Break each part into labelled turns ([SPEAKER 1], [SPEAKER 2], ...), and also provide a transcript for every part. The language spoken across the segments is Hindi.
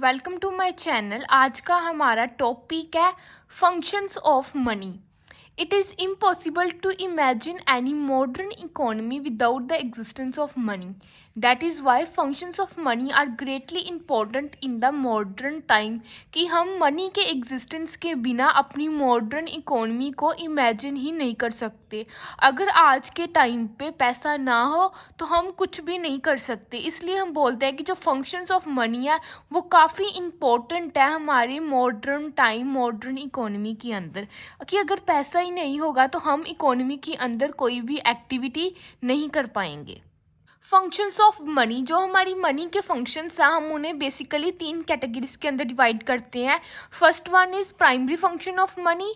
[SPEAKER 1] Welcome to my channel. आज का हमारा टॉपिक है functions of money. It is impossible to imagine any modern economy without the existence of money. That is why functions of money are greatly important in the modern time. कि हम मनी के एग्जिस्टेंस के बिना अपनी मॉडर्न इकोनॉमी को इमेजिन ही नहीं कर सकते। अगर आज के टाइम पे पैसा ना हो तो हम कुछ भी नहीं कर सकते। इसलिए हम बोलते हैं कि जो फंक्शंस ऑफ मनी है वो काफ़ी इम्पोर्टेंट है हमारी मॉडर्न टाइम मॉडर्न इकोनॉमी के अंदर। कि अगर पैसा ही नहीं होगा तो हम इकोनॉमी के अंदर कोई भी एक्टिविटी नहीं कर पाएंगे। फंक्शंस ऑफ मनी, जो हमारी मनी के फंक्शंस हैं हम उन्हें बेसिकली 3 कैटेगरीज के अंदर डिवाइड करते हैं। First one is primary function of money,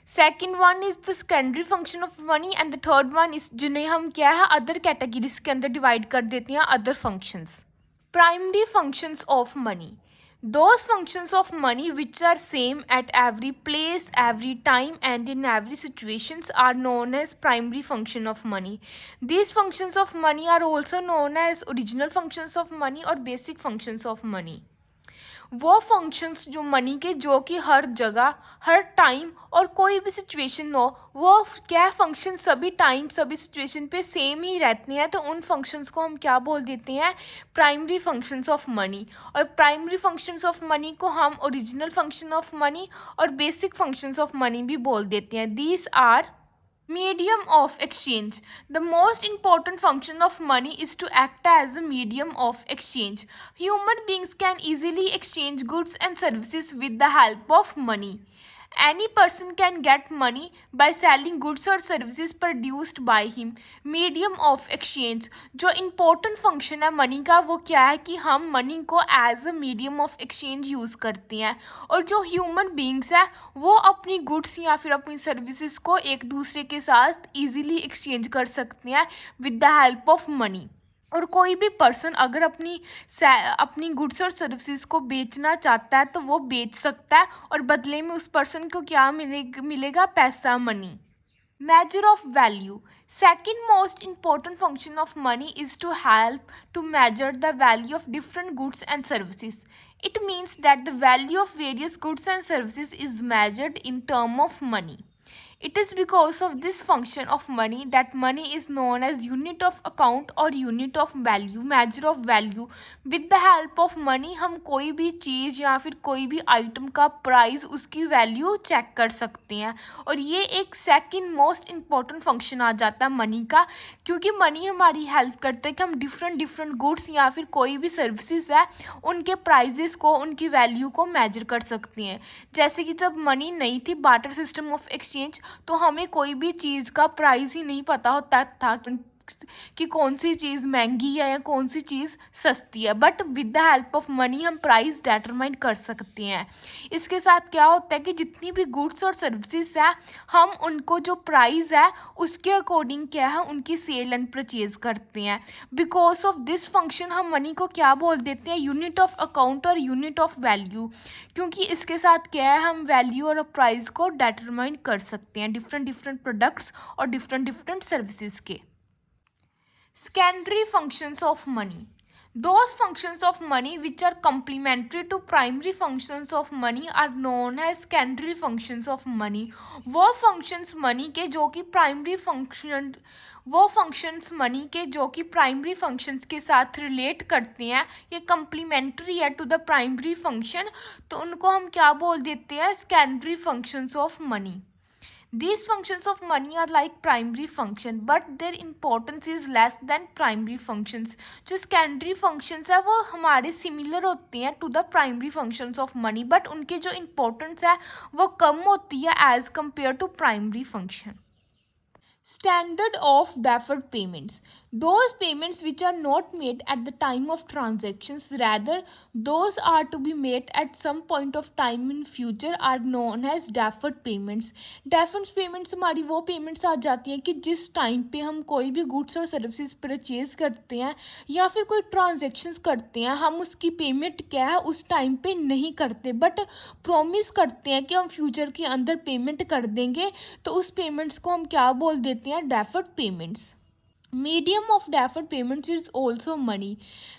[SPEAKER 1] second one is the secondary function of money and the third one is जिन्हें हम क्या है अदर कैटेगरीज के अंदर डिवाइड कर देते हैं, other functions. Primary functions of money. Those functions of money which are same at every place, every time and in every situations are known as primary function of money. These functions of money are also known as original functions of money or basic functions of money. वो फंक्शंस जो मनी के जो कि हर जगह हर टाइम और कोई भी सिचुएशन हो वो क्या फंक्शन सभी टाइम सभी सिचुएशन पे सेम ही रहते हैं, तो उन फंक्शंस को हम क्या बोल देते हैं, प्राइमरी फंक्शंस ऑफ मनी। और प्राइमरी फंक्शंस ऑफ मनी को हम ओरिजिनल फंक्शन ऑफ मनी और बेसिक फंक्शंस ऑफ मनी भी बोल देते हैं। These are medium of exchange. The most important function of money is to act as a medium of exchange. Human beings can easily exchange goods and services with the help of money. Any person can get money by selling goods or services produced by him. Medium of exchange, जो important function है मनी का वो क्या है कि हम मनी को as a medium of exchange use करते हैं। और जो ह्यूमन बींग्स है वो अपनी गुड्स या फिर अपनी सर्विसेज को एक दूसरे के साथ ईजिली एक्सचेंज कर सकते हैं with the help of money. और कोई भी पर्सन अगर अपनी गुड्स और सर्विसेज को बेचना चाहता है तो वो बेच सकता है और बदले में उस पर्सन को क्या मिलेगा, पैसा, money. Measure of value. Second most important function of money is to help to measure the value of different goods and services. It means that the value of various goods and services is measured in term of money. It is because of this function of money that money is known as unit of account or unit of value, measure of value. With the help of money हम कोई भी चीज़ या फिर कोई भी आइटम का प्राइस उसकी वैल्यू चेक कर सकते हैं। और ये एक सेकंड मोस्ट इम्पॉर्टेंट फंक्शन आ जाता है मनी का, क्योंकि मनी हमारी हेल्प करता है कि हम डिफरेंट गुड्स या फिर कोई भी सर्विसेज है उनके प्राइजेस को उनकी वैल्यू को मेजर कर सकते हैं। जैसे कि जब मनी नहीं थी, बार्टर सिस्टम ऑफ एक्सचेंज, तो हमें कोई भी चीज़ का प्राइस ही नहीं पता होता था कि कौन सी चीज़ महंगी है या कौन सी चीज़ सस्ती है। But with the help of money हम प्राइस डिटरमाइन कर सकते हैं। इसके साथ क्या होता है कि जितनी भी गुड्स और सर्विसेज है हम उनको जो प्राइस है उसके अकॉर्डिंग क्या है उनकी सेल एंड परचेज करते हैं। बिकॉज ऑफ दिस फंक्शन हम मनी को क्या बोल देते हैं, यूनिट ऑफ अकाउंट और यूनिट ऑफ वैल्यू, क्योंकि इसके साथ क्या है हम वैल्यू और प्राइस को डिटरमाइन कर सकते हैं डिफरेंट प्रोडक्ट्स और डिफरेंट सर्विसेज के। Secondary functions of money. Those functions of money which are complementary to primary functions of money are known as secondary functions of money. वो functions money के जो कि primary function वो functions money के जो कि primary functions के साथ relate करते हैं, ये complementary है to the primary function, तो उनको हम क्या बोल देते हैं, secondary functions of money. These functions of money are like primary function but their importance is less than primary functions. जो secondary functions है वो हमारे similar होते हैं to the primary functions of money but उनके जो importance है वो कम होती है as compared to primary function. Standard of deferred payments. Those payments which are not made at the time of transactions, rather those are to be made at some point of time in future are known as deferred payments. Deferred payments हमारी वो payments आ जाती हैं कि जिस टाइम पे हम कोई भी goods और services परचेज करते हैं या फिर कोई ट्रांजेक्शन्स करते हैं हम उसकी पेमेंट क्या है उस टाइम पे नहीं करते बट प्रॉमिस करते हैं कि हम फ्यूचर के अंदर पेमेंट कर देंगे, तो उस पेमेंट्स को हम क्या बोल देते हैं, deferred payments. Medium of deferred payments is also money.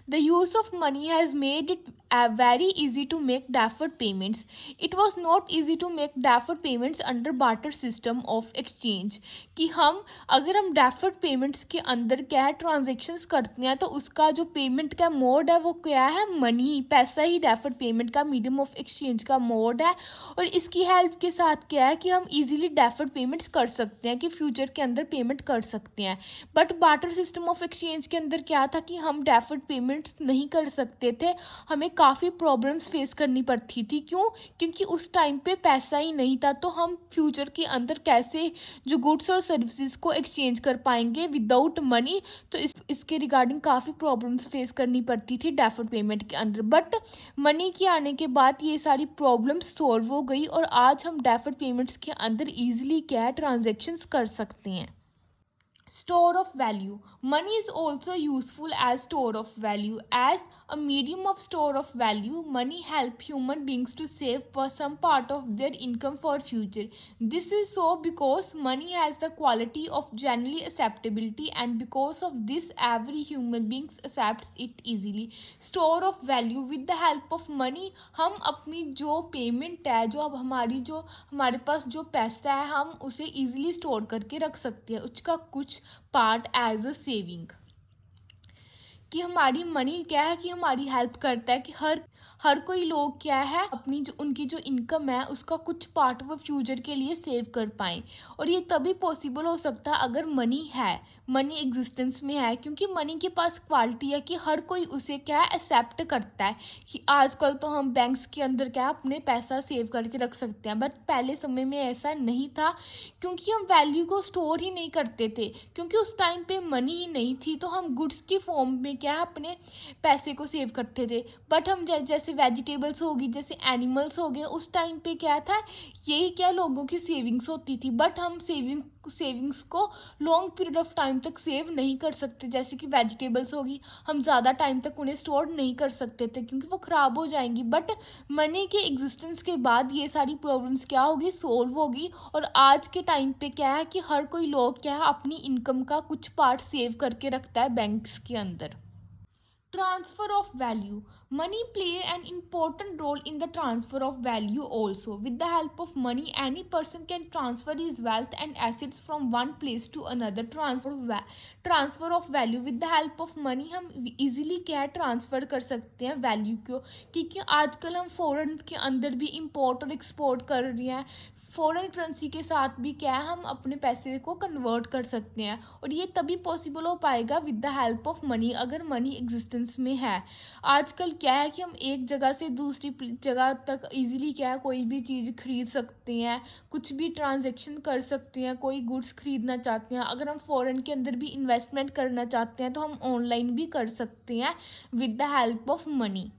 [SPEAKER 1] The use of money has made it very easy to make deferred payments. It was not easy to make deferred payments under barter system of exchange. कि अगर हम डेफर्ड पेमेंट्स के अंदर क्या है ट्रांजेक्शन्स करते हैं तो उसका जो पेमेंट का मोड है वो क्या है, मनी, पैसा ही डेफर्ड पेमेंट का मीडियम ऑफ एक्सचेंज का मोड है। और इसकी हेल्प के साथ क्या है कि हम इजीली डेफर्ड पेमेंट्स कर सकते हैं, कि फ्यूचर के अंदर पेमेंट कर सकते हैं। But barter system of exchange के अंदर क्या था कि हम डेफर्ड पेमेंट्स नहीं कर सकते थे, हमें काफ़ी प्रॉब्लम्स फेस करनी पड़ती थी। क्यों? क्योंकि उस टाइम पे पैसा ही नहीं था, तो हम फ्यूचर के अंदर कैसे जो गुड्स और सर्विसेज को एक्सचेंज कर पाएंगे विदाउट मनी। तो इसके रिगार्डिंग काफ़ी प्रॉब्लम्स फेस करनी पड़ती थी डेफर्ड पेमेंट के अंदर। बट मनी के आने के बाद ये सारी प्रॉब्लम्स सॉल्व हो गई और आज हम डेफर्ड पेमेंट्स के अंदर ईजिली क्या है ट्रांजेक्शन्स कर सकते हैं। Store of value. Money is also useful as store of value. As a medium of store of value, money help human beings to save for some part of their income for future. This is so because money has the quality of generally acceptability, and because of this every human being accepts it easily. Store of value. With the help of money हम अपनी जो पेमेंट है, जो हमारे पास जो पैसा है, हम उसे easily स्टोर करके रख सकते हैं, उसका कुछ पार्ट एज अ सेविंग। कि हमारी मनी क्या है कि हमारी हेल्प करता है कि हर कोई लोग क्या है अपनी जो उनकी जो इनकम है उसका कुछ पार्ट वो फ्यूचर के लिए सेव कर पाएँ। और ये तभी पॉसिबल हो सकता है अगर मनी एग्जिस्टेंस में है, क्योंकि मनी के पास क्वालिटी है कि हर कोई उसे क्या है एक्सेप्ट करता है। कि आजकल तो हम बैंक्स के अंदर क्या अपने पैसा सेव करके रख सकते हैं, बट पहले समय में ऐसा नहीं था, क्योंकि हम वैल्यू को स्टोर ही नहीं करते थे, क्योंकि उस टाइम पे मनी ही नहीं थी। तो हम गुड्स की फॉर्म में क्या अपने पैसे को सेव करते थे। बट हम जैसे वेजिटेबल्स होगी, जैसे एनिमल्स हो गए, उस टाइम पे क्या था, यही क्या लोगों की सेविंग्स होती थी। बट हम सेविंग्स को लॉन्ग पीरियड ऑफ टाइम तक सेव नहीं कर सकते। जैसे कि वेजिटेबल्स होगी, हम ज़्यादा टाइम तक उन्हें स्टोर नहीं कर सकते थे क्योंकि वो ख़राब हो जाएंगी। बट मनी के एग्जिस्टेंस के बाद ये सारी प्रॉब्लम्स क्या होगी, सोल्व होगी। और आज के टाइम पे क्या है कि हर कोई लोग क्या है अपनी इनकम का कुछ पार्ट सेव करके रखता है बैंक्स के अंदर। Transfer of value. Money play an important role in the transfer of value also. With the help of money, any person can transfer his wealth and assets from one place to another. Transfer of value. With the help of money हम easily क्या ट्रांसफ़र कर सकते हैं वैल्यू को, क्योंकि आजकल हम फॉरेन के अंदर भी इंपोर्ट और एक्सपोर्ट कर रहे हैं। फॉरेन करेंसी के साथ भी क्या है हम अपने पैसे को कन्वर्ट कर सकते हैं, और ये तभी पॉसिबल हो पाएगा with the help of money, अगर मनी एग्जिस्टेंस में है। आजकल क्या है कि हम एक जगह से दूसरी जगह तक इजीली क्या है कोई भी चीज़ खरीद सकते हैं, कुछ भी ट्रांजैक्शन कर सकते हैं। कोई गुड्स खरीदना चाहते हैं, अगर हम फॉरेन के अंदर भी इन्वेस्टमेंट करना चाहते हैं तो हम ऑनलाइन भी कर सकते हैं with the help of money.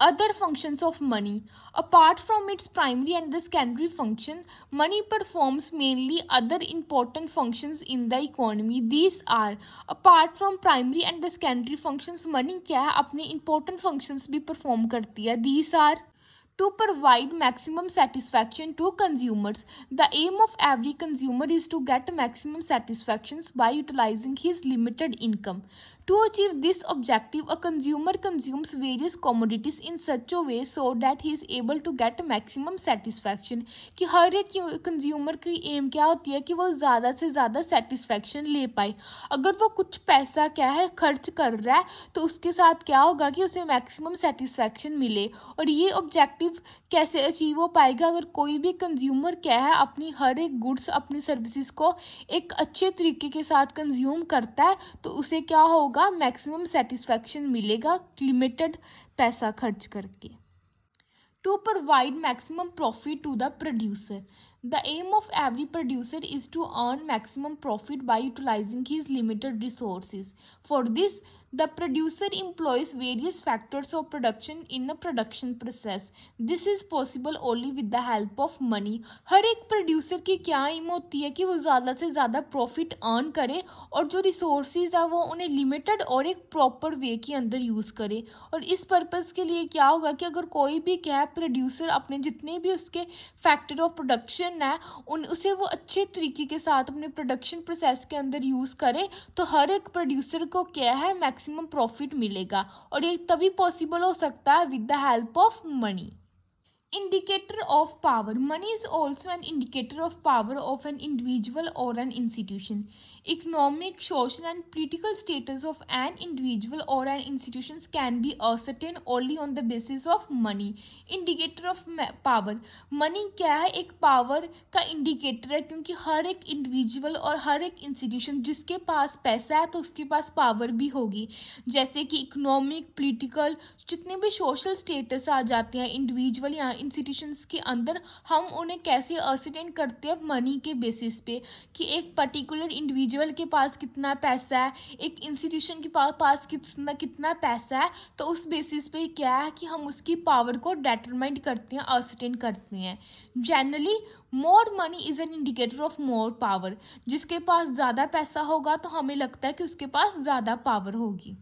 [SPEAKER 1] Other functions of money. Apart from its primary and the secondary function, money performs mainly other important functions in the economy. These are, apart from primary and the secondary functions, money क्या है अपने important functions भी perform करती है। These are to provide maximum satisfaction to consumers. The aim of every consumer is to get maximum satisfactions by utilizing his limited income. To achieve this objective, a consumer consumes various commodities in such a way so that he is able to get maximum satisfaction. कि हर एक कंज्यूमर की एम क्या होती है कि वो ज़्यादा से ज़्यादा सेटिस्फैक्शन ले पाए। अगर वो कुछ पैसा क्या है खर्च कर रहा है तो उसके साथ क्या होगा कि उसे मैक्सिमम सेटिस्फैक्शन मिले। और ये ऑब्जेक्टिव कैसे अचीव हो पाएगा, अगर कोई भी कंज्यूमर क्या है अपनी हर एक गुड्स अपनी सर्विसेज को एक अच्छे तरीके के साथ कंज्यूम करता है तो उसे क्या होगा, मैक्सिमम सेटिस्फैक्शन मिलेगा लिमिटेड पैसा खर्च करके। To provide maximum profit to the producer. The aim of every producer is to earn maximum profit by utilizing his limited resources. For this, the producer employs various factors of production in a production process. This is possible only with the help of money. हर एक प्रोड्यूसर की क्या एम होती है कि वो ज़्यादा से ज़्यादा प्रॉफिट अर्न करे और जो रिसोर्सेज है वो उन्हें लिमिटेड और एक प्रॉपर वे के अंदर यूज़ करे। और इस पर्पज़ के लिए क्या होगा कि अगर कोई भी क्या प्रोड्यूसर अपने जितने भी उसके फैक्टर ऑफ प्रोडक्शन है उसे वो अच्छे तरीके के साथ अपने प्रोडक्शन प्रोसेस के अंदर यूज़ करे तो हर एक प्रोड्यूसर को क्या है मैक्सिमम प्रॉफिट मिलेगा, और ये तभी पॉसिबल हो सकता है with the help of money. Indicator of power. Money is also an indicator of power of an individual or an institution. Economic, social, and political status of an individual or an institution can be ascertained only on the basis of money. Indicator of power. Money क्या है? एक पावर का इंडिकेटर है, क्योंकि हर एक इंडिविजुअल और हर एक इंस्टीट्यूशन जिसके पास पैसा है तो उसके पास पावर भी होगी। जैसे कि इकोनॉमिक, पॉलिटिकल, जितने भी सोशल स्टेटस आ जाते हैं इंडिविजुअल या इंस्टीट्यूशंस के अंदर, हम उन्हें कैसे असर्टेन करते हैं? मनी के बेसिस पे, कि एक पर्टिकुलर इंडिविजुअल के पास कितना पैसा है, एक इंस्टीट्यूशन के पास कितना कितना पैसा है, तो उस बेसिस पे क्या है कि हम उसकी पावर को डिटरमाइन करते हैं, असर्टेन करते हैं। Generally more money is an indicator of more power. जिसके पास ज़्यादा पैसा होगा तो हमें लगता है कि उसके पास ज़्यादा पावर होगी।